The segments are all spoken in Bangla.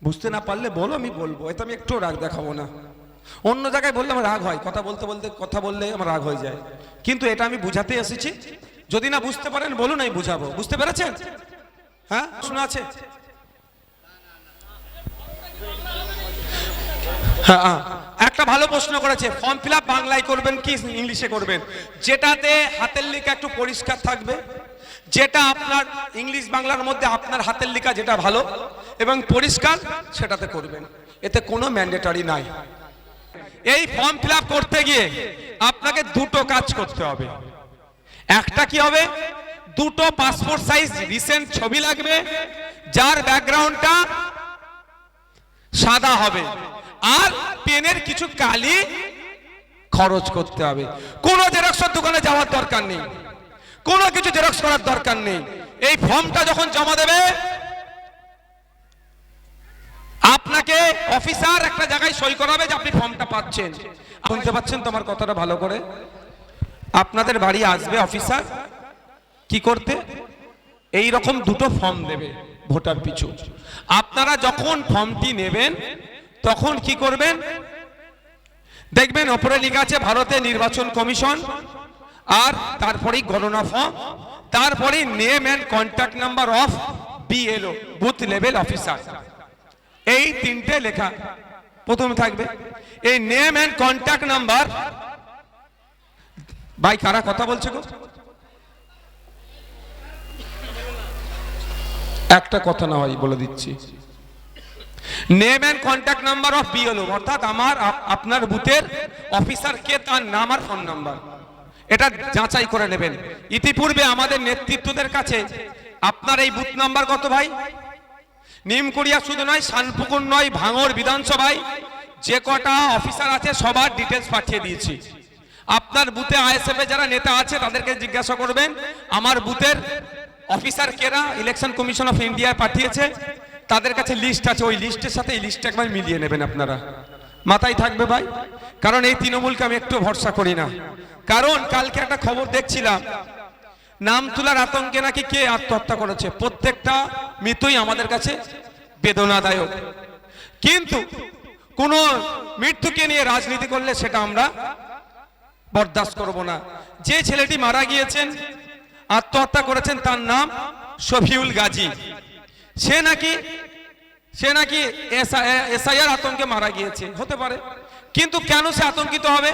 বুঝতে না পারলে বলো, আমি বলবো, এতে আমি একটু রাগ দেখাবো না। অন্য জায়গায় বললে আমার রাগ হয়, কথা বললে আমার রাগ হয়ে যায়, কিন্তু এটা আমি বুঝাতে এসেছি। যদি না বুঝতে পারেন বলুন, আমি বুঝাবো। বুঝতে পেরেছেন? হ্যাঁ, শোনা আছে? হ্যাঁ, একটা ভালো প্রশ্ন করেছে, ফর্ম ফিল আপ বাংলায় করবেন কি ইংলিশে করবেন? যেটাতে হাতের লেখা একটু পরিষ্কার থাকবে, যেটা আপনার ইংলিশ বাংলার মধ্যে আপনার হাতের লেখা যেটা ভালো এবং পরিষ্কার, সেটাতে করবেন। এতে কোনো ম্যান্ডেটরি নাই। এই ফর্ম ফিল আপ করতে গিয়ে আপনাকে দুটো কাজ করতে হবে। একটা কি হবে? দুটো পাসপোর্ট সাইজ রিসেন্ট ছবি লাগবে, যার ব্যাকগ্রাউন্ডটা সাদা হবে, আর পেনের কিছু কালি খরচ করতে হবে। কোনো জেরক্সের দোকানে যাওয়ার দরকার নেই, কোনো কিছু জেরক্স করার দরকার নেই। এই ফর্মটা যখন জমা দেবে, আপনাকে অফিসার একটা জায়গায় সই করাবে যে আপনি ফর্মটা পাচ্ছেন। শুনতে পাচ্ছেন তো আমার কথাটা ভালো করে? আপনাদের বাড়ি আসবে অফিসার কি করতে? এই রকম দুটো ফর্ম দেবে ভোটার পিছু। আপনারা যখন ফর্মটি নেবেন তখন কি করবেন? দেখবেন ওপরে লেখা আছে ভারতের নির্বাচন কমিশন, আর তারপরেই গণনা ফর্ম, তারপরে name and contact number of BLO, booth level officer. এই তিনটে লেখা প্রথমে থাকবে। এই নেম এন্ড কন্ট্যাক্ট নাম্বার, ভাই কারা কথা বলছে গো? একটা কথা না হয় বলে দিচ্ছি, name and contact number of BLO, অর্থাৎ আমার আপনার বুথের অফিসার কে, তার নাম আর ফোন নাম্বার, এটা যাচাই করে নেবেন। ইতিপূর্বে আমাদের নেতৃত্বদের কাছে আপনার এই বুথ নাম্বার কত ভাই? নিমকুড়িয়া শুধু নয়, শানপুকুর নয়, ভাঙড় বিধানসভায় যে কটা অফিসার আছে সবার ডিটেলস পাঠিয়ে দিয়েছি। আপনার বুথে আইএসএফ এর যারা নেতা আছে তাদেরকে জিজ্ঞাসা করবেন আমার বুথের অফিসার কেরা ইলেকশন কমিশন অফ ইন্ডিয়া পাঠিয়েছে, তাদের কাছে লিস্ট আছে, ওই লিস্টের সাথে এই লিস্ট একবার মিলিয়ে নেবেন আপনারা। মাথায় থাকবে ভাই, কারণ এই তৃণমূলকে আমি একটু ভরসা করি না। কারণ কালকে একটা খবর দেখছিলাম, নাম তোলার আতঙ্কে নাকি কে আত্মহত্যা করেছে। প্রত্যেকটা মৃত্যুই আমাদের কাছে বেদনাদায়ক, কিন্তু কোন মৃত্যুকে নিয়ে রাজনীতি করলে সেটা আমরা বরদাস্ত করব না। যে ছেলেটি মারা গিয়েছেন, আত্মহত্যা করেছেন, তার নাম শফিউল গাজী। সে নাকি এসআইআর আতঙ্কে মারা গিয়েছে, হতে পারে, কিন্তু কেন সে আতঙ্কিত হবে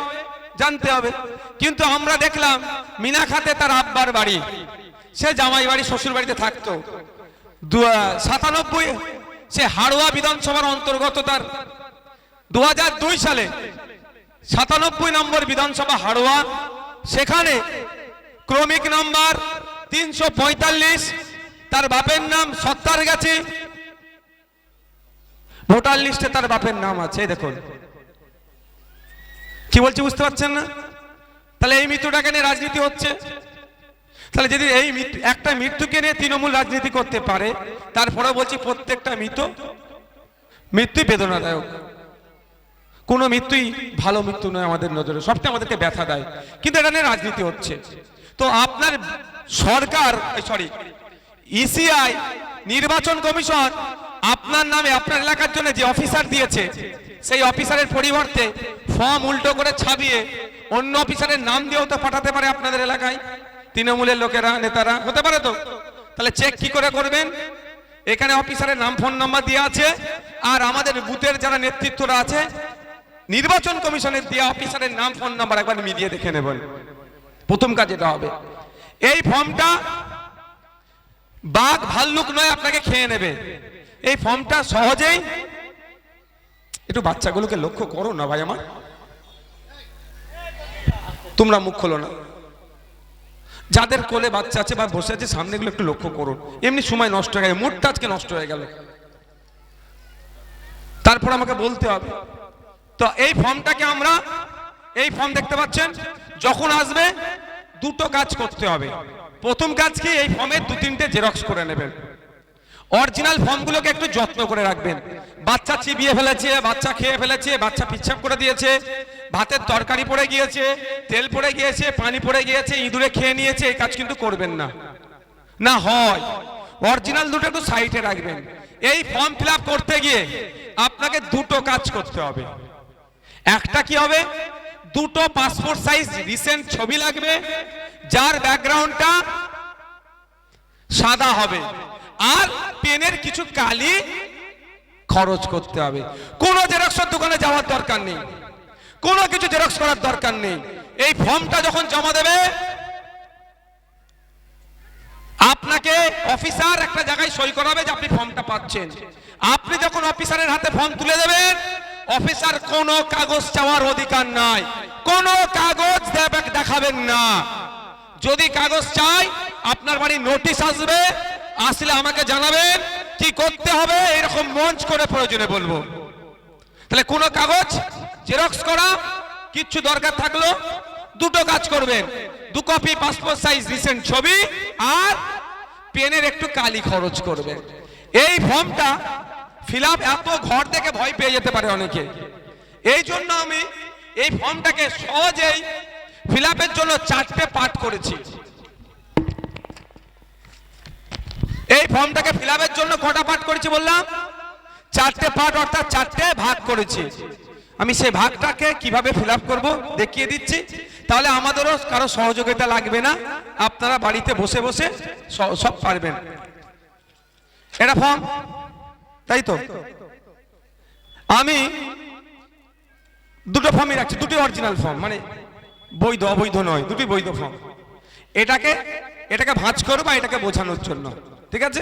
জানতে হবে। কিন্তু আমরা দেখলাম মিনাখাতে তার আব্বার বাড়ি, সে জামাই বাড়ি শ্বশুর বাড়িতে থাকতো। 97 সে হাড়োয়া বিধানসভার অন্তর্গত, তার 2002 সালে 97 নম্বর বিধানসভা হাড়োয়া, সেখানে ক্রমিক নাম্বার 345, তার বাপের নাম সত্তার গাছি, ভোটার লিস্টে তার বাপের নাম আছে। দেখুন কি বলছি, বুঝতে পারছেন না? তাহলে এই মৃত্যুটাকে নিয়ে রাজনীতি হচ্ছে। তাহলে যদি এই একটা মৃত্যুকে নিয়ে তৃণমূল রাজনীতি করতে পারে, তারপরে বলছি প্রত্যেকটা মৃত্যুই বেদনাদায়ক। কোনো মৃত্যুই ভালো মৃত্যু নয় আমাদের নজরে, সবটা আমাদেরকে ব্যথা দেয়, কিন্তু এটা নিয়ে রাজনীতি হচ্ছে। তো আপনার সরকার, ইসিআই নির্বাচন কমিশন আপনার নামে আপনার এলাকার জন্য যে অফিসার দিয়েছে, সেই অফিসারের পরিবর্তে ফর্ম উল্টো করে ছাপিয়ে অন্য অফিসারের নাম দিয়েও তো পাঠাতে পারে আপনাদের এলাকায় তৃণমূলের লোকেরা, নেতারা, হতে পারে তো। তাহলে চেক কি করে করবেন? এখানে অফিসারের নাম ফোন নাম্বার দেওয়া আছে, আর আমাদের বুথের যারা নেতৃত্বরা আছে নির্বাচন কমিশনের দেওয়া অফিসারের নাম ফোন নাম্বার একবার মিলিয়ে দেখে নেবেন। প্রথম কাজ এটা হবে। এই ফর্মটা বাঘ ভাল্লুক নয়, আপনাকে খেয়ে নেবে। এই ফর্মটা সহজেই, একটু বাচ্চাগুলোকে লক্ষ্য করো না ভাই আমার, তোমরা মুখ খোলো না, যাদের কোলে বাচ্চা আছে বা বসে আছে সামনে গুলো একটু লক্ষ্য করুন। এমনি সময় নষ্ট হয়ে গেল, মুডটা আজকে নষ্ট হয়ে গেল, তারপর আমাকে বলতে হবে। তো এই ফর্মটাকে আমরা, এই ফর্ম দেখতে পাচ্ছেন, যখন আসবে দুটো কাজ করতে হবে। প্রথম কাজ কি, এই ফর্মের 2-3টে জেরক্স করে নেবেন। অরিজিনাল ফর্মগুলোকে একটু যত্ন করে রাখবেন। বাচ্চা চিবিয়ে ফেলেছে, বাচ্চা খেয়ে ফেলেছে, বাচ্চা পিচ্ছাপ করে দিয়েছে, ভাতের তরকারি পড়ে গিয়েছে, তেল পড়ে গিয়েছে, পানি পড়ে গিয়েছে, ইঁদুরে খেয়ে নিয়েছে, এই কাজ কিন্তু করবেন না। না হয় অরিজিনাল দুটো একটু সাইডে রাখবেন। এই ফর্ম ফিল আপ করতে গিয়ে আপনাকে দুটো কাজ করতে হবে। একটা কি হবে, দুটো পাসপোর্ট সাইজ রিসেন্ট ছবি লাগবে, যার ব্যাকগ্রাউন্ডটা সাদা হবে, আর পেনের কিছু কালি খরচ করতে হবে। কোনো জেরক্সের দোকানে যাওয়ার দরকার নেই, কোনো কিছু জেরক্স করার দরকার নেই। এই ফর্মটা যখন জমা দেবে, আপনাকে অফিসার একটা জায়গায় সই করাবে যে আপনি ফর্মটা পাচ্ছেন। আপনি যখন অফিসারের হাতে ফর্ম তুলে দেবেন, অফিসার কোনো কাগজ চাওয়ার অধিকার নাই, কোনো কাগজ দেখাবেন না। যদি কাগজ চাই, আপনার বাড়ি নোটিশ আসবে, আসলে আমাকে জানাবেন কি করতে হবে, এরকম মঞ্চ করে প্রয়োজনে বলবো। তাহলে কোনো কাগজ জেরক্স করা কিচ্ছু দরকার থাকলো, দুটো কাজ করবেন, 2 কপি পাসপোর্ট সাইজ রিসেন্ট ছবি আর পেনের একটু কালি খরচ করবেন। এই ফর্মটা ফিল আপ এত ঘর থেকে ভয় পেয়ে যেতে পারে অনেকে, এই জন্য আমি এই ফর্মটাকে সহজেই ফিল আপের জন্য 4টে পার্ট করেছি। এই ফর্মটাকে ফিল আপের জন্য কটা পার্ট করেছি বললাম? 4টে পার্ট, অর্থাৎ 4টে ভাগ করেছি। আমি সেই ভাগটাকে কিভাবে ফিল আপ করবো দেখিয়ে দিচ্ছি, তাহলে আমাদেরও কারো সহযোগিতা লাগবে না, আপনারা বাড়িতে বসে বসে সব পারবেন। এটা ফর্ম, তাই তো? আমি দুটো ফর্মই রাখছি, দুটি অরিজিনাল ফর্ম, মানে বৈধ অবৈধ নয়, দুটি বৈধ ফর্ম। এটাকে ভাঁজ করবো, এটাকে বোঝানোর জন্য, ঠিক আছে?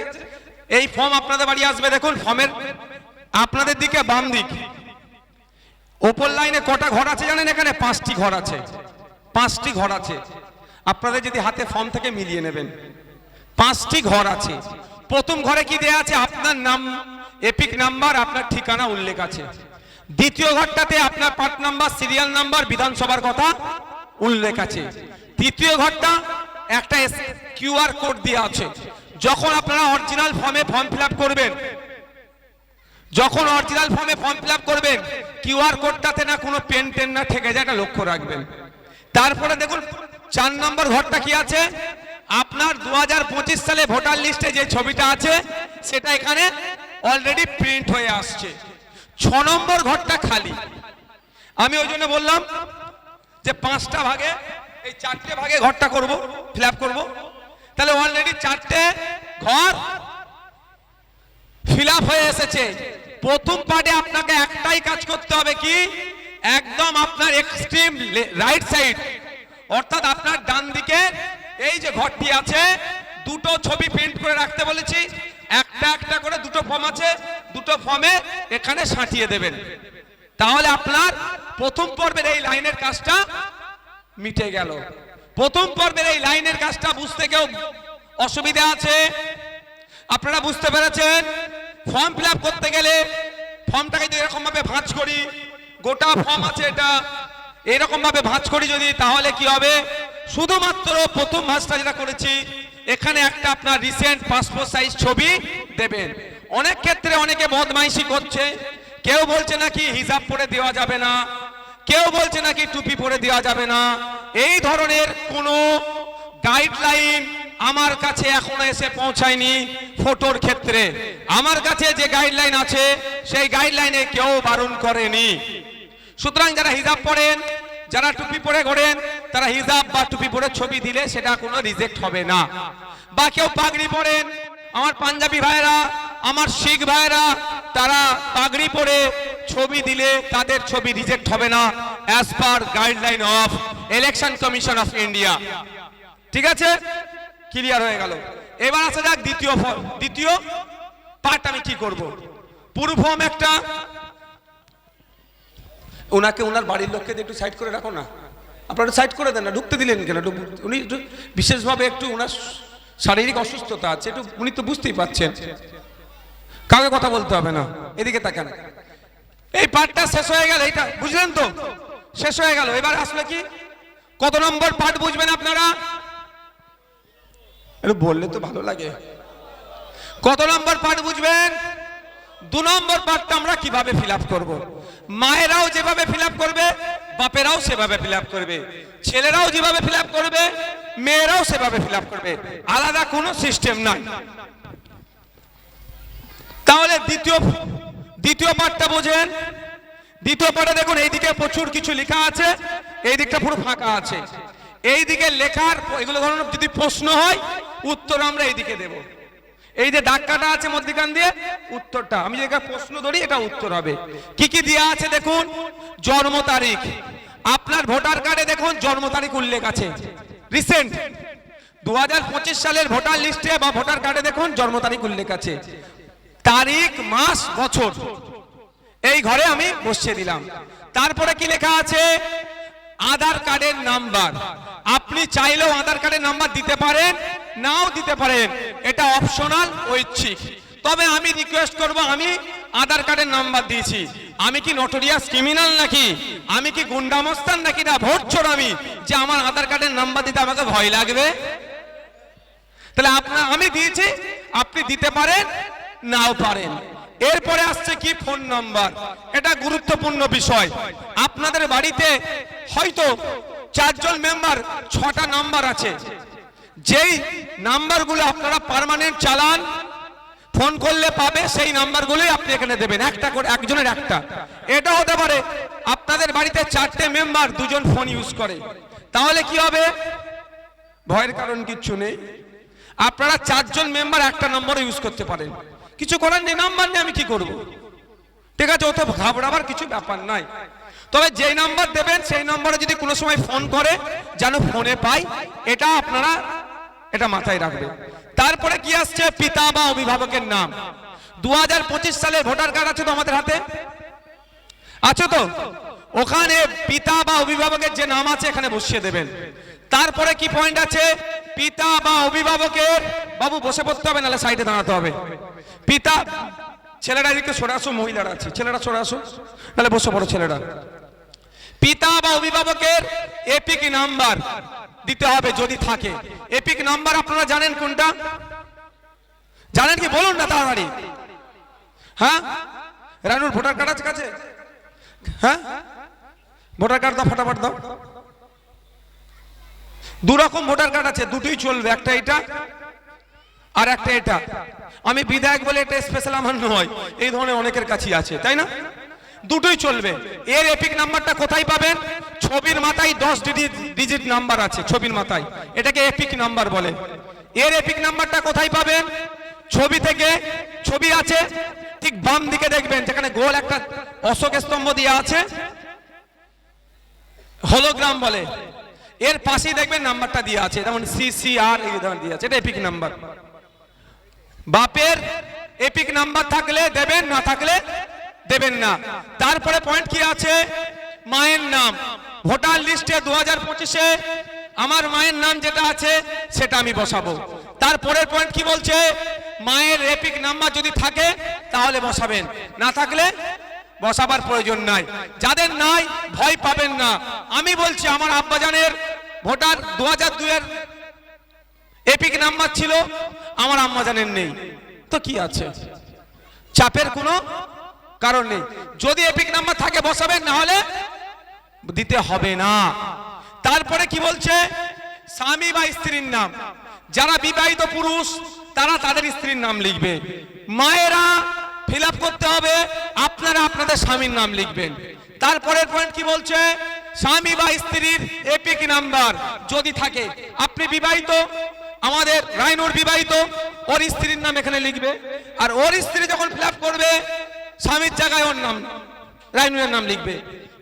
এই ফর্ম আপনাদের বাড়ি আসবে, দেখুন ফর্মের আপনাদের দিকে বাম দিক ওপর লাইনে কটা ঘর আছে জানেন? এখানে 5টি ঘর আছে, 5টি ঘর আছে। আপনাদের যদি হাতে ফর্ম থেকে মিলিয়ে নেবেন, 5টি ঘর আছে। প্রথম ঘরে কি দেয়া আছে? আপনার নাম, এপিক নাম্বার, আপনার ঠিকানা উল্লেখ আছে। দ্বিতীয় ঘরটাতে আপনার পার্ট নাম্বার, সিরিয়াল নাম্বার, বিধানসভার কথা উল্লেখ আছে। তৃতীয় ঘরটা একটা কিউআর কোড দেওয়া আছে। যখন আপনারা অরিজিনাল ফর্মে ফর্ম ফিল আপ করবেন, কিউআর কোডটাতে না কোনো পেন টেন না ঠেকে যায়, এটা লক্ষ্য রাখবেন। তারপরে দেখুন 4 নম্বর ঘরটা কি আছে? আপনার 2025 সালে ভোটার লিস্টে যে ছবিটা আছে সেটা এখানে অলরেডি প্রিন্ট হয়ে আসছে। 6 নম্বর ঘরটা খালি। আমি ওই জন্য বললাম যে 5টা ভাগে, এই 4টে ভাগে ঘরটা করব, ফিল আপ করবো। তাহলে অলরেডি 4টে ঘর ফিল আপ হয়ে এসেছে। প্রথম পার্টে আপনাকে একটাই কাজ করতে হবে, কি? একদম আপনার এক্সট্রিম রাইট সাইড, অর্থাৎ আপনার ডান দিকে এই যে ঘরটি আছে, দুটো ছবি প্রিন্ট করে রাখতে বলেছি। একটা একটা করে দুটো ফর্ম আছে, দুটো ফর্মে এখানে সাঁটিয়ে দেবেন। তাহলে আপনার প্রথম পর্বের এই লাইনের কাজটা মিটে গেল। প্রথম পর্বের এই লাইনের কাজটা বুঝতে কেউ অসুবিধা আছে? আপনারা বুঝতে পেরেছেন? ফর্ম ফিল আপ করতে গেলে ফর্মটাকে যদি এরকম ভাবে ভাঁজ করি, গোটা ফর্ম আছে এটা, এরকম ভাবে ভাঁজ করি যদি, তাহলে কি হবে? শুধুমাত্র প্রথম ভাঁজটা যেটা করেছি, এখানে একটা আপনার রিসেন্ট পাসপোর্ট সাইজ ছবি দেবেন। অনেক ক্ষেত্রে অনেকে বদমাইশি করছে, কেউ বলছে নাকি হিজাব পরে দেওয়া যাবে না, কেউ বলছে নাকি টুপি পরে দেওয়া যাবে না। এই ধরনের কোনো গাইডলাইন আমার কাছে এখনো এসে পৌঁছায়নি। ফটোর ক্ষেত্রে আমার কাছে যে গাইডলাইন আছে সেই গাইডলাইনে কেউ বারণ করেনি। সুতরাং যারা হিজাব পরেন, যারা টুপি পরে ঘোরেন, তারা হিজাব বা টুপি পরে ছবি দিলে সেটা কোনো রিজেক্ট হবে না। বা কেউ পাগড়ি পরেন, আমার পাঞ্জাবি ভাইরা, আমার শিখ ভাইরা, তারা পাগড়ি পরে ছবি দিলে তাদের ছবি রিজেক্ট হবে না, as per guideline of election commission of India. ঠিক আছে, ক্লিয়ার হয়ে গেল। এবার আসা যাক দ্বিতীয় পার্ট। আমি কি করব? পুরো ফর্ম একটা, ওনাকে ওনার বাড়ির লোককে একটু সাইড করে রাখো না, আপনারা সাইড করে দেন না, ঢুকতে দিলেন কেন? উনি বিশেষভাবে একটু ওনার শারীরিক অসুস্থতা আছে, একটু উনি তো বুঝতেই পাচ্ছেন, কাউকে কথা বলতে হবে না। এদিকে তাকান। এই পার্টটা শেষ হয়ে গেল, এটা বুঝলেন তো? শেষ হয়ে গেল। এবার আসলে কি, কত নম্বর পার্ট বুঝবেন আপনারা? একটু বললে তো ভালো লাগে। কত নম্বর পার্ট বুঝবেন? 2 নম্বর পার্টটা আমরা কিভাবে ফিল আপ করবো। মায়েরাও যেভাবে ফিল আপ করবে, বাপেরাও সেভাবে ফিল আপ করবে, ছেলেরাও যেভাবে ফিল আপ করবে, মেয়েরাও সেভাবে ফিল আপ করবে, আলাদা কোনো সিস্টেম নাই। তাহলে দ্বিতীয় পার্টটা বোঝেন। দ্বিতীয় পার্টে দেখুন এইদিকে প্রচুর কিছু লেখা আছে, এই দিকটা পুরো ফাঁকা আছে। এই দিকে লেখার এগুলো ধরুন যদি প্রশ্ন হয় উত্তর আমরা এইদিকে দেব। এই যে দাগ কাটা আছে মধ্যখান দিয়ে উত্তরটা আমি যেটা প্রশ্ন ধরি এটা উত্তর হবে। কি কি দেওয়া আছে দেখুন। জন্ম তারিখ, আপনার ভোটার কার্ডে দেখুন জন্ম তারিখ উল্লেখ আছে রিসেন্ট 2025 সালের ভোটার লিস্টে বা ভোটার কার্ডে দেখুন জন্ম তারিখ উল্লেখ আছে, তারিখ মাস বছর এই ঘরে আমি বসিয়ে দিলাম। তারপরে কি লেখা আছে আধার কার্ডের নাম্বার। আপনি চাইলেও আধার কার্ডের নাম্বার দিতে পারেন, নাও দিতে পারেন, এটা অপশনাল ঐচ্ছিক। তবে আমি রিকোয়েস্ট করব, আমি আধার কার্ডের নাম্বার দিয়েছি, আমি কি নটোরিয়াস ক্রিমিনাল নাকি, আমি কি গুন্ডামস্তান নাকি না ভোট চোর আমি যে আমার আধার কার্ডের নাম্বার দিতে আমাকে ভয় লাগবে? তাহলে আমি দিয়েছি, আপনি দিতে পারেন নাও পারেন। এরপরে আসছে কি ফোন নাম্বার, এটা গুরুত্বপূর্ণ বিষয়। আপনাদের বাড়িতে হয়তো 4 জন মেম্বার 6টা নাম্বার আছে, যেই নাম্বারগুলো আপনারা পার্মানেন্ট চালান, ফোন করলে পাবে, সেই নাম্বারগুলোই আপনি এখানে দেবেন, একটা করে একজনের একটা। এটা হতে পারে আপনাদের বাড়িতে 4টে মেম্বার 2 জন ফোন ইউজ করে, তাহলে কি হবে? ভয়ের কারণ কিচ্ছু নেই, আপনারা 4 জন মেম্বার একটা নম্বর ইউজ করতে পারেন, কিছু করার নেই, নাম্বার নেই আমি কি করব? ঠিক আছে, অত ঘাবড়াবার কিছু ব্যাপার নাই। তবে যেই নাম্বার দেবেন সেই নম্বরে যদি কোনো সময় ফোন করে যেন ফোনে পাই, এটা আপনারা এটা মাথায় রাখবেন। তারপরে কি আসছে পিতা বা অভিভাবকের নাম। 2025 সালের ভোটার কার্ড আছে তো আমাদের হাতে, আছে তো? ওখানে পিতা বা অভিভাবকের যে নাম আছে এখানে বসিয়ে দেবেন। তারপরে কি পয়েন্ট আছে, পিতা বা অভিভাবকের, বাবু বসে পড়তে হবে নাহলে সাইডে দাঁড়াতে হবে। পিতা, ছেলেরা এদিকে সরে আসো, মহিলারা আছে, ছেলেরা সরে আসো, নাহলে বসে পড়ো ছেলেরা। পিতা বা অভিভাবকের এপিক নাম্বার দিতে হবে যদি থাকে। এপিক নাম্বার আপনারা জানেন কোনটা? জানেন কি বলুন না তাড়াতাড়ি। হ্যাঁ, রানুর ভোটার কার্ড আছে কাছে? হ্যাঁ, ভোটার কার্ড দাও, ফটাফট দাও। 2 রকম ভোটার কার্ড আছে, দুটোই চলবে, একটা এটা আর একটা এটা। আমি বিধায়ক বলে এটা স্পেশাল আমার নয়, এই ধরনের অনেকের কাছেই আছে, তাই না? দুটোই চলবে। এর এপিক নাম্বারটা কোথায় পাবেন? ছবির মাথায় 10 ডিজিট নাম্বার আছে, ছবির মাথায়, এটাকে এপিক নাম্বার বলে। এর এপিক নাম্বারটা কোথায় পাবেন? ছবি থেকে, ছবি আছে ঠিক বাম দিকে দেখবেন যেখানে গোল একটা অশোক স্তম্ভ দিয়ে আছে, হলোগ্রাম বলে, এর পাশেই দেখবেন নাম্বারটা দিয়ে আছে, যেমন CCR এই ধরনের দিয়ে আছে, এটা এপিক নাম্বার। বাপের এপিক নাম্বার থাকলে দেবেন, না থাকলে দেবেন না। তারপরে পয়েন্ট কি আছে, মায়ের নাম। ভোটার লিস্টে 2025-এ আমার মায়ের নাম যেটা আছে সেটা আমি বসাবো। তারপরের পয়েন্ট কি বলছে, মায়ের এপিক নাম্বার যদি থাকে তাহলে বসাবেন, না থাকলে বসাবার প্রয়োজন নাই। যাদের নাই ভয় পাবেন না, আমি বলছি আমার আব্বাজানের ভোটার 2002-এর এপিক নাম্বার ছিল, আমার আম্মাজানের নেই, তো কি আছে, চাপের কোনো কারণ নেই। যদি এপিক নাম্বার থাকে বসাবেন, না হলে দিতে হবে না। তারপরে কি বলছে, স্বামী বা স্ত্রীর নাম। যারা বিবাহিত পুরুষ তারা তাদের স্ত্রীর নাম লিখবে, মায়েরা ফিল আপ করতে হবে, আপনারা আপনাদের স্বামীর নাম লিখবেন। তারপরের পয়েন্ট কি বলছে, স্বামী বা স্ত্রীর এপিক নাম্বার যদি থাকে, আপনি বিবাহিত, আমাদের রাইনুর বিবাহিত, ওর স্ত্রীর নাম এখানে লিখবে, আর ওর স্ত্রী যখন ফিল আপ করবে স্বামীর জায়গায় ওর নাম, রাইনুরের নাম লিখবে।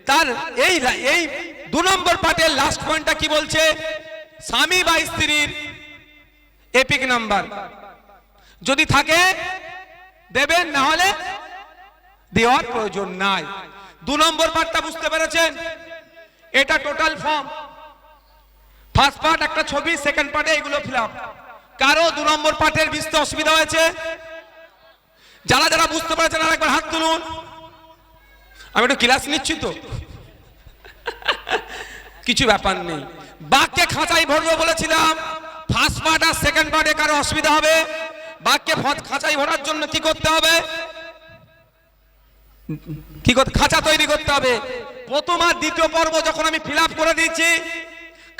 তার এই 2 নম্বর পার্টের লাস্ট পয়েন্টটা কি বলছে, স্বামী বা স্ত্রীর এপিক নাম্বার যদি থাকে দেবেন, না হলে দেওয়ার প্রয়োজন নাই। 2 নম্বর পার্টটা বুঝতে পেরেছেন? এটা টোটাল ফর্ম। ফার্স্ট পার্ট একটা ছবি, সেকেন্ড পার্টে এগুলো ফিল আপ। কারো 2 নম্বর পার্টের বুঝতে অসুবিধা হয়েছে? যারা যারা বুঝতে পেরেছেন আর একবার হাত তুলুন। আমি একটু ক্লাস নিচ্ছি তো, কিছু ব্যাপার নেই। বাক্যে খাঁচাই ভরবো বলেছিলাম, ফার্স্ট পার্ট আর সেকেন্ড পার্টে কারো অসুবিধা হবে? বাক্যে খাঁচাই ভরার জন্য কি করতে হবে? খাঁচা তৈরি করতে হবে। প্রথম আর দ্বিতীয় পর্ব যখন আমি ফিল আপ করে দিয়েছি,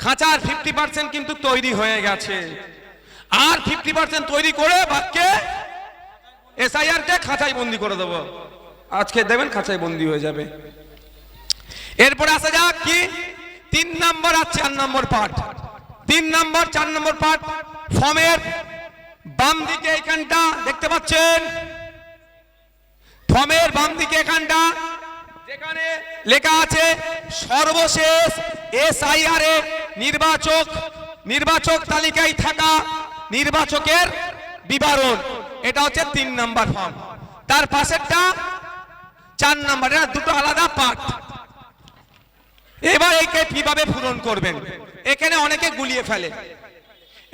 খাঁচার 50% কিন্তু তৈরি হয়ে গেছে, আর 50% তৈরি করে বাক্যে এসআইআর কে খাঁচাই বন্দি করে দেবো, আজকে দেবেন খাঁচাই বন্দি হয়ে যাবে। এরপরে আসা যাক কি 3 নম্বর আর 4 নম্বর পার্ট। 3 নম্বর 4 নম্বর পার্ট ফর্মের বাম দিকে এখানটা দেখতে পাচ্ছেন, ফর্মের বাম দিকে এখানটা যেখানে লেখা আছে সর্বশেষ এসআইআর এ নির্বাচক তালিকায় থাকা নির্বাচকের বিবরণ, এটা হচ্ছে 3 নম্বর ফর্ম। তার পাশেরটা 4 নম্বর, এটা দুটো আলাদা পার্ট। এবার এইকে কিভাবে পূরণ করবেন, এখানে অনেকে গুলিয়ে ফেলে,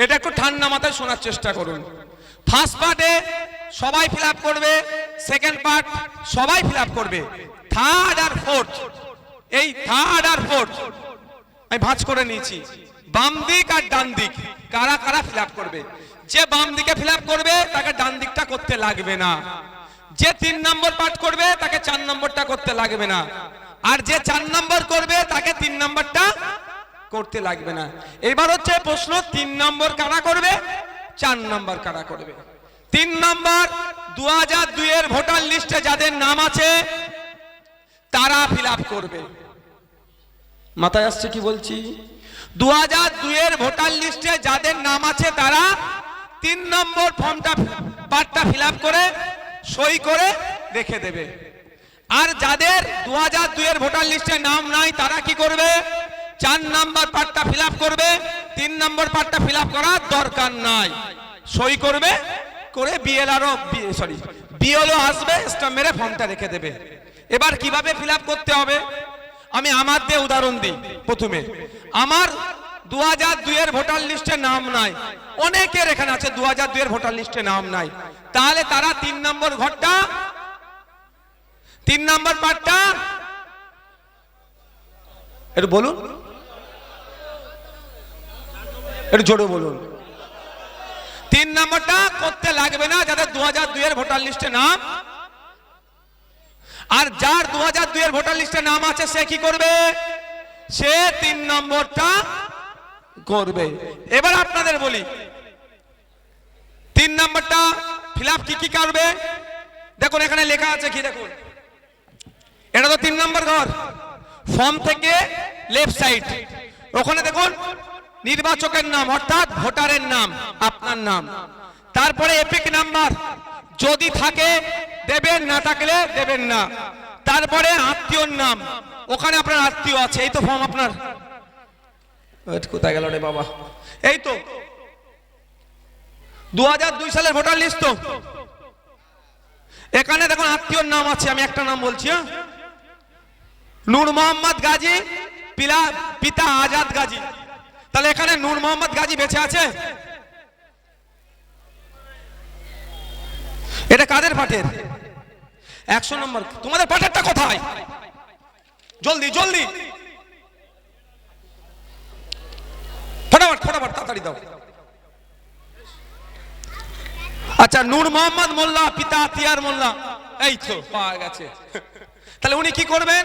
এটা একটু ঠান্ডা মাথায় শোনার চেষ্টা করুন। ফার্স্ট পার্টে সবাই ফিল আপ করবে, সেকেন্ড পার্ট সবাই ফিল আপ করবে, থার্ড আর ফোর্থ, এই থার্ড আর ফোর্থ আমি ভাঁজ করে নিয়েছি। বাম দিক আর ডান দিক কারা কারা ফিল আপ করবে, যে বাম দিকে ফিল আপ করবে তাকে ডান দিকটা করতে লাগবে না, যে 3 নম্বর পার্ট করবে তাকে 4 নম্বরটা করতে লাগবে না, আর যে 4 নম্বর করবে তাকে 3 নম্বরটা করতে লাগবে না। এবার হচ্ছে প্রশ্ন 3 নম্বর কারা করবে, 4 নম্বর কারা করবে। 3 নম্বর 2002 এর ভোটার লিস্টে যাদের নাম আছে তারা ফিল আপ করবে। মাথায় আসছে কি বলছি? 2002 এর ভোটার লিস্টে যাদের নাম আছে তারা 3 নম্বর ফর্মটা পার্টটা ফিল আপ করে সই করে রেখে দেবে। আর যাদের 2002 এর ভোটার লিস্টে নাম নাই তারা কি করবে, 4 নম্বর পার্টটা ফিল আপ করবে, 3 নম্বর পার্টটা ফিল আপ করার দরকার নাই, সই করবে করে বিএলও আসবে, স্ট্যাম্প মেরে ফর্মটা রেখে দেবে। এবার কিভাবে ফিল আপ করতে হবে আমি আমার দিয়ে উদাহরণ দিই। প্রথমে আমার 2002 এর ভোটার লিস্টে নাম নাই, অনেকের এখানে আছে 2002 এর ভোটার লিস্টে নাম নাই, তাহলে তারা 3 নম্বর ঘরটা 3 নম্বর পার্টটা একটু বলুন, একটু জোরে বলুন। 3 নম্বরটা করতে লাগবে না যাদের 2002 এর ভোটার লিস্টে নাম, আর যার 2002 এর ভোটার লিস্টে নাম আছে সে কি করবে, সে 3 নম্বরটা করবে। এবার আপনাদের বলি 3 নম্বরটা ফিল আপ কি করবে, দেখুন এখানে লেখা আছে কি, দেখুন এটা তো 3 নম্বর ঘর, ফর্ম থেকে লেফট সাইড ওখানে দেখুন নির্বাচকের নাম অর্থাৎ ভোটারের নাম, আপনার নাম, তারপরে এপিক নাম্বার যদি থাকে দেবেন, না থাকলে দেবেন না, তারপরে আত্মীয়র নাম, ওখানে আপনার আত্মীয় আছে, এই তো ফর্ম আপনার, কোথায় গেল রে বাবা, এই তো 2002 সালের ভোটার লিস্ট, তো এখানে দেখুন আত্মীয়র নাম আছে, আমি একটা নাম বলছি, নূর মোহাম্মদ গাজী, পিতা আজাদ গাজী, তাহলে এখানে নূর মোহাম্মদ গাজী বেঁচে আছে, এটা কাদের পাটের, 100 নম্বর। তোমাদের পাটেরটা কোথায়, জলদি জলদি ফটাফট ফটাফট তাড়াতাড়ি দাও। আচ্ছা, নূর মোহাম্মদ মোল্লা, পিতা আতিয়ার মোল্লা, এই তো পাওয়া গেছে। তাহলে উনি কি করবেন,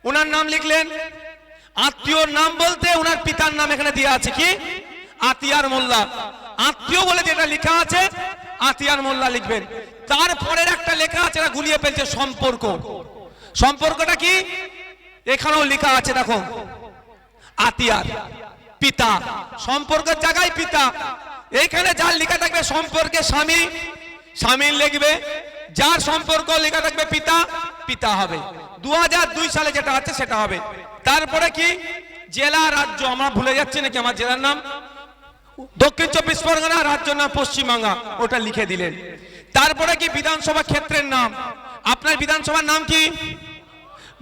উনার নাম লিখলেন, আত্মীয়র নাম বলতে উনার পিতার নাম এখানে দেওয়া আছে কি, আতিয়ার মোল্লা, আত্মীয় বলে যেটা লেখা আছে আতিয়ার মোল্লা লিখবেন। তারপরের একটা লেখা আছে, এটা গুলিয়ে ফেলছে, সম্পর্ক, সম্পর্কটা কি এখানেও লেখা আছে, দেখো আতিয়ার পিতা, সম্পর্কের জায়গায় পিতা, এইখানে যার লেখা থাকবে সম্পর্কে স্বামী, স্বামী লিখবে, যার সম্পর্ক লেখা থাকবে পিতা, পিতা হবে। 2002 সালে যেটা আছে সেটা হবে। তারপরে কি জেলা রাজ্য, আমরা ভুলে যাচ্ছি নাকি, আমার জেলার নাম দক্ষিণ 24 পরগনা, রাজ্যের নাম পশ্চিমবাংলা, ওটা লিখে দিলেন। তারপরে কি বিধানসভা ক্ষেত্রের নাম, আপনার বিধানসভার নাম কি,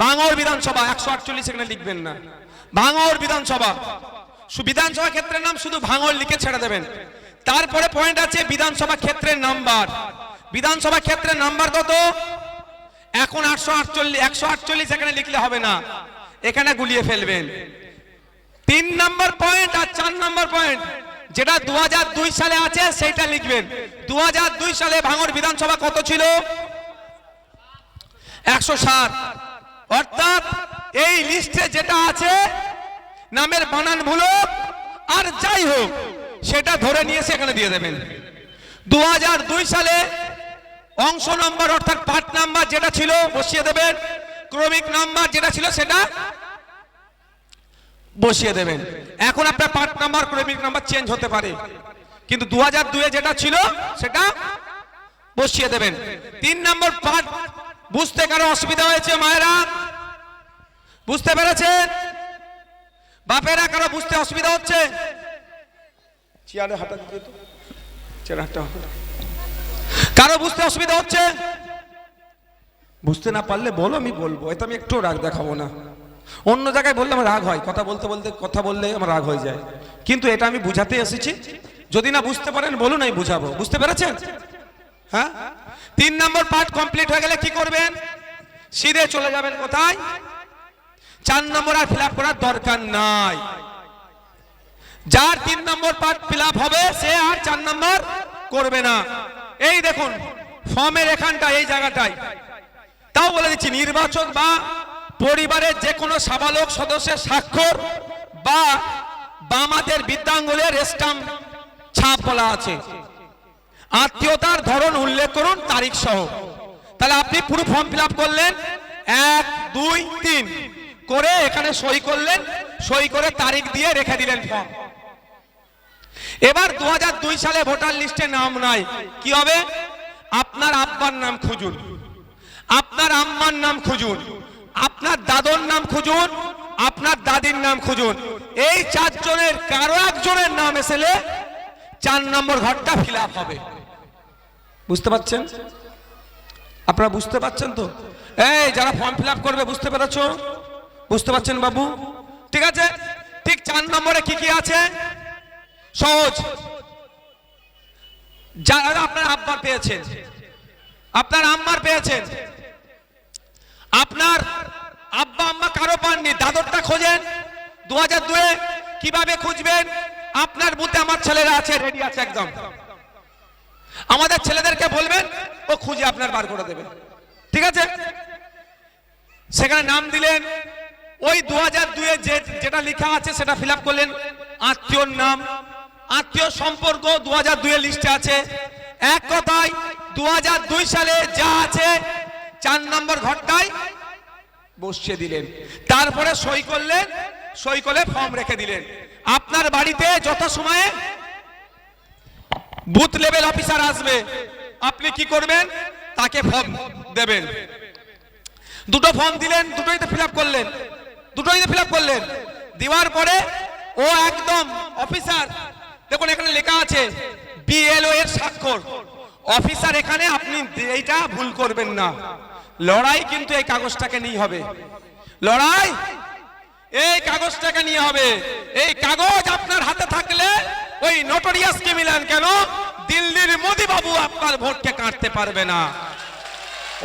ভাঙড় বিধানসভা, 148 এখানে লিখবেন না, ভাঙড় বিধানসভা, বিধানসভা ক্ষেত্রের নাম শুধু ভাঙড় লিখে ছেড়ে দেবেন। তারপরে পয়েন্ট আছে বিধানসভা ক্ষেত্রের নাম্বার, বিধানসভা ক্ষেত্রের নাম্বার কত, এখন 148 এখানে লিখলে হবে না, এখানে গুলিয়ে ফেলবেন। 3 নম্বর পয়েন্ট আর 4 নম্বর পয়েন্ট যেটা 2002 সালে আছে সেটা লিখবেন। 2002 সালে ভাঙড় বিধানসভা কত ছিল, 107, অর্থাৎ এই লিস্টে যেটা আছে নামের বানান ভুল আর যাই হোক সেটা ধরে নিয়ে এসে এখানে দিয়ে দেবেন। 2002 সালে অংশ নাম্বার অর্থাৎ পার্ট নাম্বার যেটা ছিল বসিয়ে দেবেন, ক্রমিক নাম্বার যেটা ছিল সেটা বসিয়ে দেবেন। এখন আপনার পার্ট নাম্বার ক্রমিক নাম্বার চেঞ্জ হতে পারে, কিন্তু 2002 এ যেটা ছিল সেটা বসিয়ে দেবেন। 3 নম্বর পার্ট বুঝতে কারো অসুবিধা হয়েছে? মায়েরা বুঝতে পেরেছেন? বাপেরা কারো বুঝতে অসুবিধা হচ্ছে? চেয়ারে হাঁটা দিতে তো, চেয়ারে হাঁটা। কারো বুঝতে অসুবিধা হচ্ছে? বুঝতে না পারলে বলো, আমি বলবো। এতে আমি একটু রাগ দেখাবো না। অন্য জায়গায় বললে আমার রাগ হয়, কথা বললে আমার রাগ হয়ে যায়, কিন্তু এটা আমি বুঝাতে এসেছি। যদি না বুঝতে পারেন বলুন, আমি বুঝাবো। বুঝতে পেরেছেন? হ্যাঁ। 3 নম্বর পার্ট কমপ্লিট হয়ে গেলে কি করবেন? সিধে চলে যাবেন কোথায়? 4 নম্বর আর ফিল আপ করার দরকার নাই। যার 3 নম্বর পার্ট ফিল আপ হবে সে আর 4 নম্বর করবে না। এই দেখুন ফর্মের এখানটা, এই জায়গাটায় তাও বলে দিচ্ছি, নির্বাচক বা পরিবারের যে কোনো সাবালক সদস্যের স্বাক্ষর বা বামাদের বৃদ্ধাঙ্গুলের স্ট্যাম্প ছাপ বলা আছে। আত্মীয়তার ধরন উল্লেখ করুন তারিখ সহ। তাহলে আপনি পুরো ফর্ম ফিল আপ করলেন, 1 2 3 করে এখানে সই করলেন, সই করে তারিখ দিয়ে রেখে দিলেন ফর্ম। এবার 2002 সালে ভোটার লিস্টে নাম নাই, কি হবে? আপনার আব্বার নাম খুঁজুন, আপনার আম্মার নাম খুঁজুন, আপনার দাদুর নাম খুঁজুন, আপনার দাদির নাম খুঁজুন। এই 4 জনের কারো একজনের নাম এসেলে 4 নম্বর ঘরটা ফিল আপ হবে। বুঝতে পারছেন? আপনারা বুঝতে পারছেন তো? এই যারা ফর্ম ফিল আপ করবে, বুঝতে পেরেছো? বুঝতে পারছেন বাবু? ঠিক আছে। ঠিক 4 নম্বরে কি কি আছে? সহজ। যারা আপনার আব্বার পেয়েছেন, আপনার আম্মার পেয়েছেন, আপনার আব্বা আম্মা কারো পাননি, দাদরটা খোঁজেন। 2002 কিভাবে খুঁজবেন? আপনার বুথে আমার ছেলেরা আছে, রেডি আছে একদম। আমাদের ছেলেদেরকে বলবেন, ও খুঁজে আপনার বার করে দেবে। ঠিক আছে? সেখানে নাম দিলেন, ওই 2002 যেটা লেখা আছে সেটা ফিল আপ করলেন। আত্মীয়র নাম, আত্মীয় সম্পর্ক 2002 লিস্টে আছে। এক কথায় 2002 সালে যা আছে 4 নম্বর ঘরটায় বসিয়ে দিলেন। তারপরে সই করলেন, সই করে ফর্ম রেখে দিলেন। আপনার বাড়িতে যত সময়ে বুথ লেভেল অফিসার আসবে, আপনি কি করবেন? তাকে ফর্ম দেবেন। দুটো ফর্ম দিলেন, দুটোইতে ফিল আপ করলেন, দুটোইতে ফিল আপ করলেন। দেওয়ার পরে ও একদম অফিসার, দেখুন এখানে লেখা আছে বিএলও এর স্বাক্ষর। অফিসার এখানে, আপনি এইটা ভুল করবেন না। লড়াই কিন্তু এই কাগজটাকে নিয়ে হবে, লড়াই এই কাগজটাকে নিয়ে হবে। এই কাগজ আপনার হাতে থাকলে ওই নোটোরিয়াসকে মিলান কেন, দিল্লির মোদি বাবু আপনার ভোটকে কাটতে পারবে না।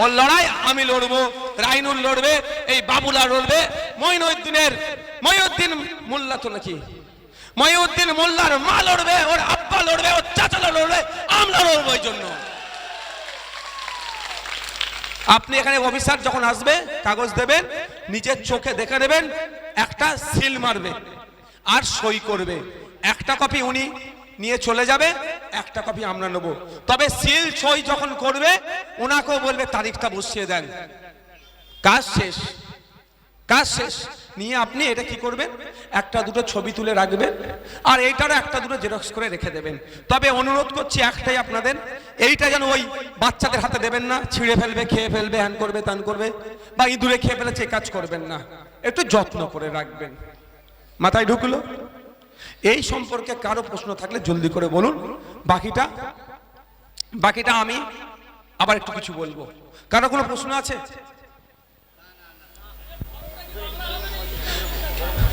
ওর লড়াই আমি লড়বো, রাইনুল লড়বে, এই বাবুলা লড়বে, মঈনুদ্দিন মোল্লা তো নাকি, মঈনুদ্দিন মোল্লার মা লড়বে, ওর আব্বা লড়বে, ওর চাচা লড়বে, আমরা লড়বো। এই জন্য আপনি এখানে অফিসার যখন আসবে কাগজ দেবেন, নিজের চোখে দেখে নেবেন, একটা সিল মারবে আর সই করবে। একটা কপি উনি নিয়ে চলে যাবে, একটা কপি আমরা নেব। তবে সিল সই যখন করবে ওনাকেও বলবে তারিখটা বসিয়ে দেন। কাজ শেষ, কাজ শেষ। নিয়ে আপনি এটা কি করবেন? একটা দুটো ছবি তুলে রাখবেন, আর এইটারও একটা দুটো জেরক্স করে রেখে দেবেন। তবে অনুরোধ করছি একটাই আপনাদের, এইটা যেন ওই বাচ্চাদের হাতে দেবেন না, ছিঁড়ে ফেলবে, খেয়ে ফেলবে, হ্যান করবে, ত্যান করবে, বা ইঁদুরে খেয়ে ফেলেছে, কাজ করবেন না। একটু যত্ন করে রাখবেন। মাথায় ঢুকলো? এই সম্পর্কে কারো প্রশ্ন থাকলে জলদি করে বলুন। বাকিটা আমি আবার একটু কিছু বলবো। কারো কোনো প্রশ্ন আছে?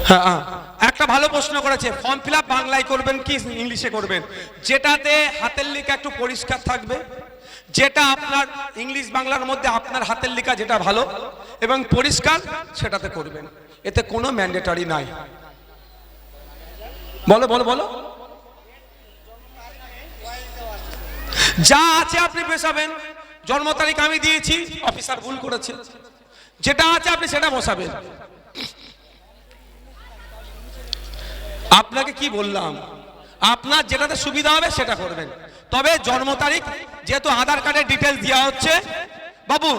হ্যাঁ, একটা ভালো প্রশ্ন করেছে, ফর্ম ফিল আপ বাংলায় করবেন কি ইংলিশে করবেন? যেটাতে হাতের লেখা একটু পরিষ্কার থাকবে, যেটা আপনার ইংলিশ বাংলার মধ্যে আপনার হাতের লেখা যেটা ভালো এবং পরিষ্কার, সেটাতে করবেন। এতে কোনো ম্যান্ডেটরি নাই। বলো বলো বলো। যা আছে আপনি বসাবেন। জন্ম তারিখ আমি দিয়েছি, অফিসার ভুল করেছে, যেটা আছে আপনি সেটা বসাবেন। আপনাকে কি বললাম, আপনার যেটাতে সুবিধা হবে সেটা করবেন। তবে জন্ম তারিখ যেহেতু আধার কার্ডের ডিটেলস দেওয়া হচ্ছে, বাবু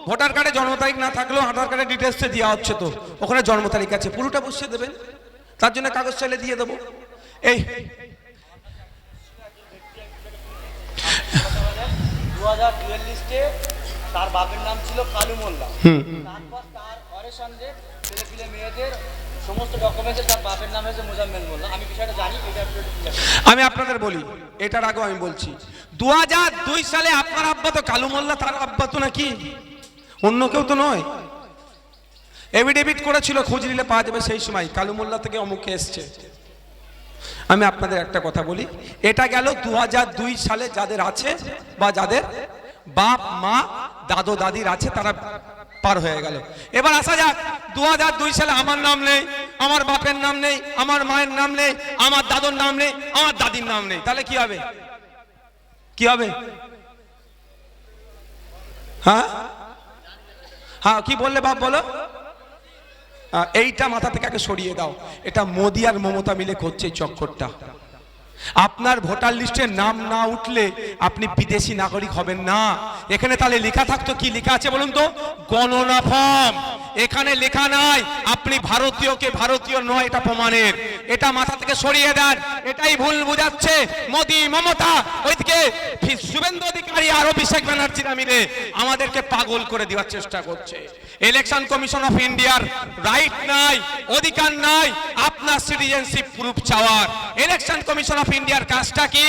ভোটার কার্ডে জন্ম তারিখ না থাকলেও আধার কার্ডের ডিটেলস দেওয়া হচ্ছে, তো ওখানে জন্ম তারিখ আছে, পুরোটা বসিয়ে দেবেন, তার জন্য কাগজ চাইলে দিয়ে দেবো। এই 2002 লিস্টে তার বাপের নাম ছিল কালু মোল্লা, তারপর তার ঘরের সঙ্গে ছেলেপিলে মেয়েদের সমস্ত ডকুমেন্টে তার বাপের নাম হয়েছে মোজাম্মেল মোল্লা। আমি বিষয়টা জানি, এটা আমি আপনাদের বলি, এটার আগেও আমি বলছি 2002 সালে আপনার আব্বা তো কালু মোল্লা, তার আব্বা তো নাকি অন্য কেউ তো নয়। এভিডেভিট করেছিল, খোঁজ নিলে পাওয়া যাবে, সেই সময় কালু মোল্লা থেকে অমুকে এসছে। আমি আপনাদের একটা কথা বলি, এটা গেল 2002 সালে যাদের আছে বা যাদের বাপ মা দাদু দাদির আছে তারা পার হয়ে গেল। এবার আসা যাক 2002 সালে আমার নাম নেই, আমার বাপের নাম নেই, আমার মায়ের নাম নেই, আমার দাদুর নাম নেই, আমার দাদির নাম নেই, তাহলে কি হবে? কি হবে? হ্যাঁ হ্যাঁ, কি বললে বাপ বলো? এইটা মাথা থেকে আগে সরিয়ে দাও। এটা মোদি আর মমতা মিলে করছে এই চক্করটা। আপনার ভোটার লিস্টের নাম না উঠলে আপনি বিদেশি নাগরিক হবেন না। এখানে তাহলে লেখা থাকতো, কি লেখা আছে বলুন তো? গণনা ফর্ম। এখানে লেখা নাই আপনি ভারতীয়কে ভারতীয় নয়, এটা প্রমাণের। এটা মাথা থেকে সরিয়ে দেন, এটাই ভুল বুঝাচ্ছে মোদি মমতা। ওইদিকে শুভেন্দু অধিকারী আর অভিষেক ব্যানার্জিরা মিলে আমাদেরকে পাগল করে দেওয়ার চেষ্টা করছে। ইলেকশন কমিশন অফ ইন্ডিয়ার রাইট নাই, অধিকার নাই আপনার সিটিজেনশিপ প্রুফ চাওয়ার। ইলেকশন কমিশন অফ ইন্ডিয়ার কাজটা কি?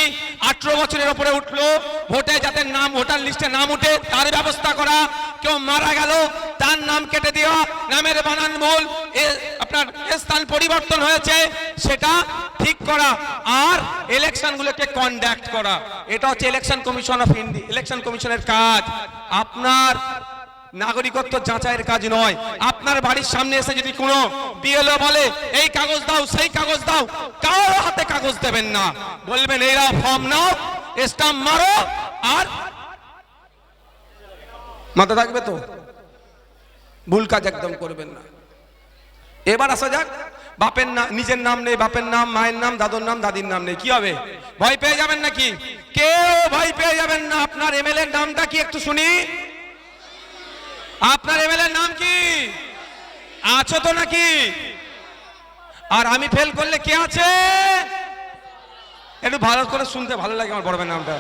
18 বছরের উপরে উঠলো ভোটে যাতে নাম ভোটার লিস্টে নাম উঠে তার ব্যবস্থা করা, কেউ মারা গেল তার নাম কেটে দেওয়া, নামের বানান ভুল, আপনার স্থান পরিবর্তন হয়েছে সেটা ঠিক করা, আর ইলেকশনগুলোকে কন্ডাক্ট করা। এটা হচ্ছে election commission of India, election কমিশনের কাজ। আপনার নাগরিকত্ব যাচাইয়ের কাজ নয়। আপনার বাড়ির সামনে এসে যদি কোনো বিএলও বলে এই কাগজ দাও সেই কাগজ দাও, কারো হাতে কাগজ দেবেন না, বলবেন এরা ফর্ম নাও, স্টাম্প মারো, আর মাথা থাকবে তো, ভুল কাজ একদম করবেন না। এবার আসা যাক, বাপের নাম, নিজের নাম নেই, বাপের নাম, মায়ের নাম, দাদুর নাম, দাদির নাম নেই, কি হবে? ভয় পেয়ে যাবেন নাকি? কেউ ভয় পেয়ে যাবেন না। আপনার এমএলএর নামটা কি একটু শুনি? আপনার এমএলএর নাম কি? আছো তো নাকি? আর আমি ফেল করলে কে আছে? একটু ভালো করে শুনতে ভালো লাগে আমার বড় ভাইয়ের নামটা।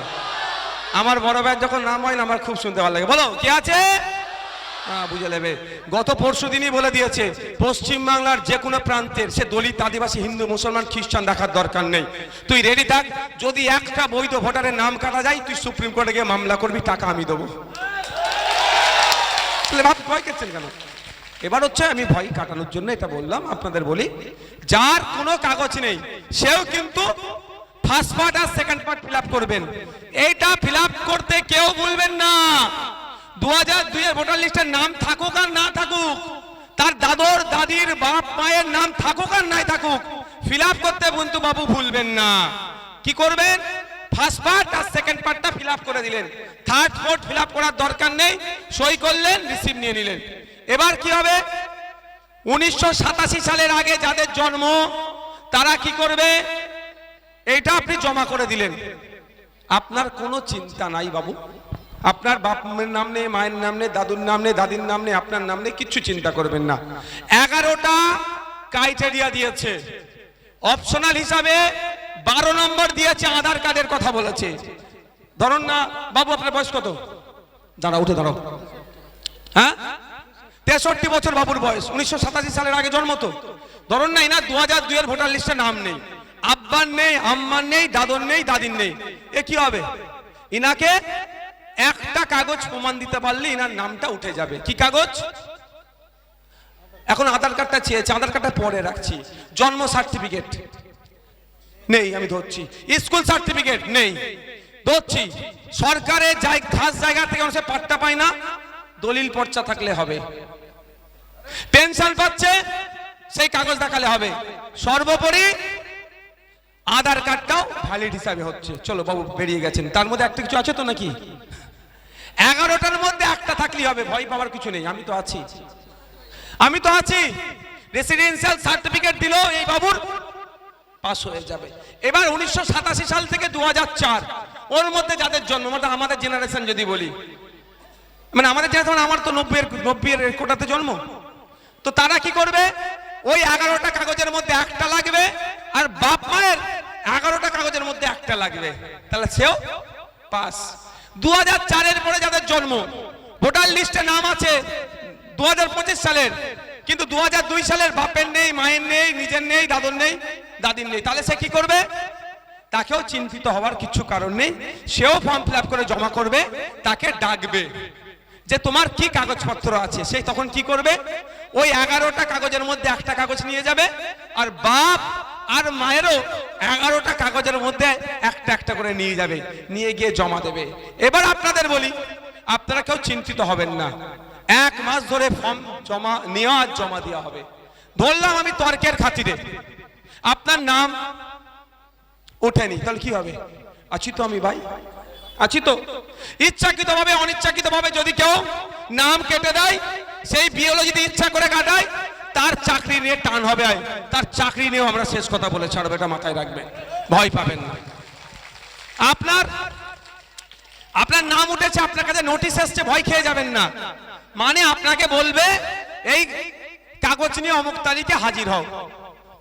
আমার বড় ভাইয়ের যখন নাম হয় না আমার খুব শুনতে ভালো লাগে। বলো কে আছে? হ্যাঁ, বুঝে নেবে। গত পরশু দিনই বলে দিয়েছে, পশ্চিম বাংলার যে কোনো প্রান্তের, সে দলিত, আদিবাসী, হিন্দু, মুসলমান, খ্রিস্টান দেখার দরকার নেই। তুই রেডি থাক, যদি একটা বৈধ ভোটারের নাম কাটা যায় তুই সুপ্রিম কোর্টে গিয়ে মামলা করবি, টাকা আমি দেবো। ভয় কাটছেন কেন? এবার হচ্ছে আমি ভয় কাটানোর জন্য এটা বললাম। আপনাদের বলি, যার কোনো কাগজ নেই সেও কিন্তু ফার্স্ট পার্ট আর সেকেন্ড পার্ট ফিল আপ করবেন। এইটা ফিল আপ করতে কেউ বলবেন না। 2002 এর ভোটার লিস্টের নাম থাকুক আর না থাকুক, তার দাদুর দাদির বাপ মায়ের নাম থাকুক আর নাই থাকুক, ফিল আপ করতে কিন্তু বাবু ভুলবেন না। কি করবেন? ফার্স্ট পার্ট আর সেকেন্ড পার্টটা ফিল আপ করে দিলেন, থার্ড ফোর্থ ফিল আপ করার দরকার নেই, সই করলেন, রিসিভ নিয়ে নিলেন। এবার কি হবে? 1987 সালের আগে যাদের জন্ম তারা কি করবে? এইটা আপনি জমা করে দিলেন, আপনার কোনো চিন্তা নাই বাবু। আপনার বাপের নাম নেই, মায়ের নাম নেই, দাদুর নাম নেই, দাদির নাম নেই, আপনার নাম নেই, কিচ্ছু চিন্তা করবেন না। 11টা ক্রাইটেরিয়া দিয়েছে, অপশনাল হিসাবে 12 নম্বর দিয়েছে, আধার কার্ডের কথা বলেছে। ধরুন না বাবু, আপনার বয়স কত? দাঁড়া, উঠে দাঁড়াও। হ্যাঁ, 63 বছর বাবুর বয়স, 1987 সালের আগে জন্ম। তো ধরুন না ইনার 2002 এর ভোটার লিস্টে নাম নেই, আব্বার নেই, আম্মার নেই, দাদুর নেই, দাদির নেই। এ কি হবে? ইনাকে একটা কাগজ প্রমাণ দিতে পারলে ইনার নামটা উঠে যাবে। কি কাগজ? এখন আধার কার্ডটা চেয়েছে, আধার কার্ডটা পরে রাখছি। জন্ম সার্টিফিকেট নেই, আমি ধরছি। স্কুল সার্টিফিকেট নেই, ধরছি। সরকারের খাস জায়গা থেকে সে পাট্টা পায় না, দলিল পর্চা থাকলে হবে। পেনশন পাচ্ছে, সেই কাগজ দেখালে হবে। সর্বোপরি আধার কার্ডটাও ভ্যালিড হিসাবে হচ্ছে। চলো বাবু, বেরিয়ে গেছেন। তার মধ্যে একটা কিছু আছে তো নাকি? 11টার মধ্যে একটা থাকলেই হবে, ভয় পাওয়ার কিছু নেই। আমি তো আছি, আমি তো আছি। রেসিডেন্সিয়াল সার্টিফিকেট দিল এই বাবুর, পাস হয়ে যাবে। এবার 1987 সাল থেকে 2004 ওর মধ্যে যাদের জন্ম মানে আমাদের জেনারেশন যদি বলি, মানে আমাদের জেনারেশন, আমার তো 90-এর কোটাতে জন্ম, তো তারা কি করবে, ওই 11টা কাগজের মধ্যে একটা লাগবে, আর বাপ মায়ের 11টা কাগজের মধ্যে একটা লাগবে, তাহলে সেও পাস। 2004-এর পরে যাদের জন্ম, ভোটার লিস্টে নাম আছে 2025 সালের, কিন্তু 2002 সালের বাপের নেই, মায়ের নেই, নিজের নেই, দাদুর নেই, দাদির নেই, তাহলে সে কি করবে, তাকেও চিন্তিত হওয়ার কিছু কারণ নেই, সেও ফর্ম ফিল আপ করে জমা করবে, তাকে ডাকবে যে তোমার কি কাগজপত্র আছে, সে তখন কি করবে, ওই 11টা কাগজের মধ্যে একটা কাগজ নিয়ে যাবে, আর বাপ আর মায়েরও 11টা কাগজের মধ্যে একটা একটা করে নিয়ে যাবে, নিয়ে গিয়ে জমা দেবে। এবার আপনাদের বলি, আপনারা কেউ চিন্তিত হবেন না, 1 মাস ধরে ফর্ম জমা নেওয়া আর জমা দেওয়া হবে। ধরলাম আমি তর্কের খাতিরে আপনার নাম ওঠেনি, তাহলে কি হবে, আছি তো আমি ভাই, আছি তো। ইচ্ছাকৃতভাবে অনিচ্ছাকৃতভাবে যদি কেউ নাম কেটে দেয়, সেই বিএলও যদি ইচ্ছা করে কাটায়, তার চাকরি নিয়ে টান হবে, তার চাকরি নিয়েও আমরা শেষ কথা বলে ছাড়বো, এটা মাথায় রাখবেন, ভয় পাবেন না। আপনার নাম উঠেছে, আপনার কাছে নোটিশ এসছে, ভয় খেয়ে যাবেন না, মানে আপনাকে বলবে এই কাগজ নিয়ে অমুক তারিখে হাজির হও,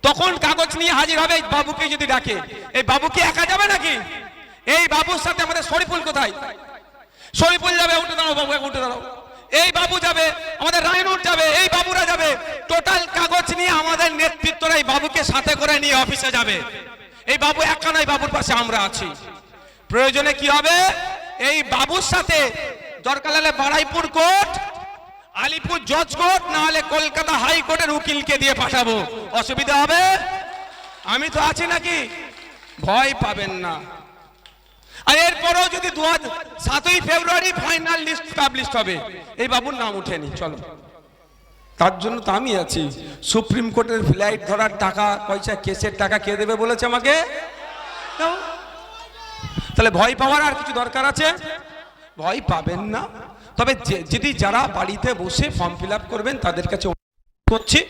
তখন কাগজ নিয়ে হাজির হবে। এই বাবুকে যদি ডাকে, এই বাবু কি একা যাবে নাকি, এই বাবুর সাথে আমাদের শরীফুল কোথায়, শরীফুল যাবে, উঠে দাঁড়াও বাবু, উঠে দাঁড়াও, এই বাবু যাবে, আমাদের রায়নুর যাবে, এই বাবুরা যাবে, টোটাল কাগজ নিয়ে আমাদের নেতৃত্বরা এই বাবুকে সাথে করে নিয়ে অফিসে যাবে। এই বাবু একা নয়, বাবুর পাশে আমরা আছি। প্রয়োজনে কি হবে, এই বাবুর সাথে দরকার হলে বারাইপুর কোর্ট, আলিপুর জজ কোর্ট, না হলে কলকাতা হাইকোর্টের উকিলকে দিয়ে পাঠাবো, অসুবিধা হবে, আমি তো আছি নাকি, ভয় পাবেন না। আর এরপরও যদি 7ই ফেব্রুয়ারি ফাইনাল লিস্ট পাবলিশ হবে, এই বাবুর নাম উঠেনি, চলো, তার জন্য তো আমি আছি। সুপ্রিম কোর্টের ফ্লাইট ধরার টাকা পয়সা, কেসের টাকা কে দেবে বলেছে আমাকে, তাহলে ভয় পাওয়ার আর কিছু দরকার আছে, ভয় পাবেন না। তবে যদি যারা বাড়িতে বসে ফর্ম ফিল আপ করবেন, তাদের কাছে করছি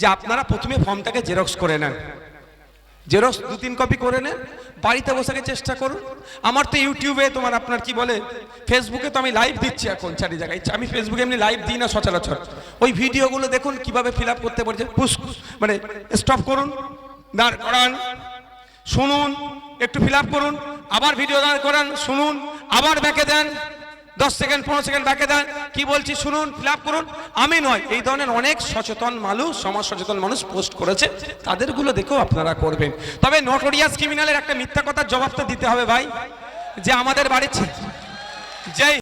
যে আপনারা প্রথমে ফর্মটাকে জেরক্স করে নেন, জেরক্স 2-3 কপি করে নেন, বাড়িতে বসে চেষ্টা করুন। আমার তো ইউটিউবে তোমার আপনার কি বলে ফেসবুকে তো আমি লাইভ দিচ্ছি এখন চারি জায়গায়, আমি ফেসবুকে এমনি লাইভ দিই না সচরাচর, ওই ভিডিওগুলো দেখুন কিভাবে ফিল আপ করতে পারছে, মানে স্টপ করুন, দাঁড় করান, শুনুন, একটু ফিল আপ করুন, আবার ভিডিও দাঁড় করান, শুনুন, আবার ব্যাকে দেন, 10 সেকেন্ড 15 সেকেন্ড ব্যাকে দেন, কি বলছি শুনুন, ফিল আপ করুন। আমি নয়, এই ধরনের অনেক সচেতন মানুষ, সমাজ সচেতন মানুষ পোস্ট করেছে, তাদেরগুলো দেখেও আপনারা করবেন। তবে নটোরিয়াস ক্রিমিনালের একটা মিথ্যা কথার জবাব তো দিতে হবে ভাই, যে আমাদের বাড়ির যেই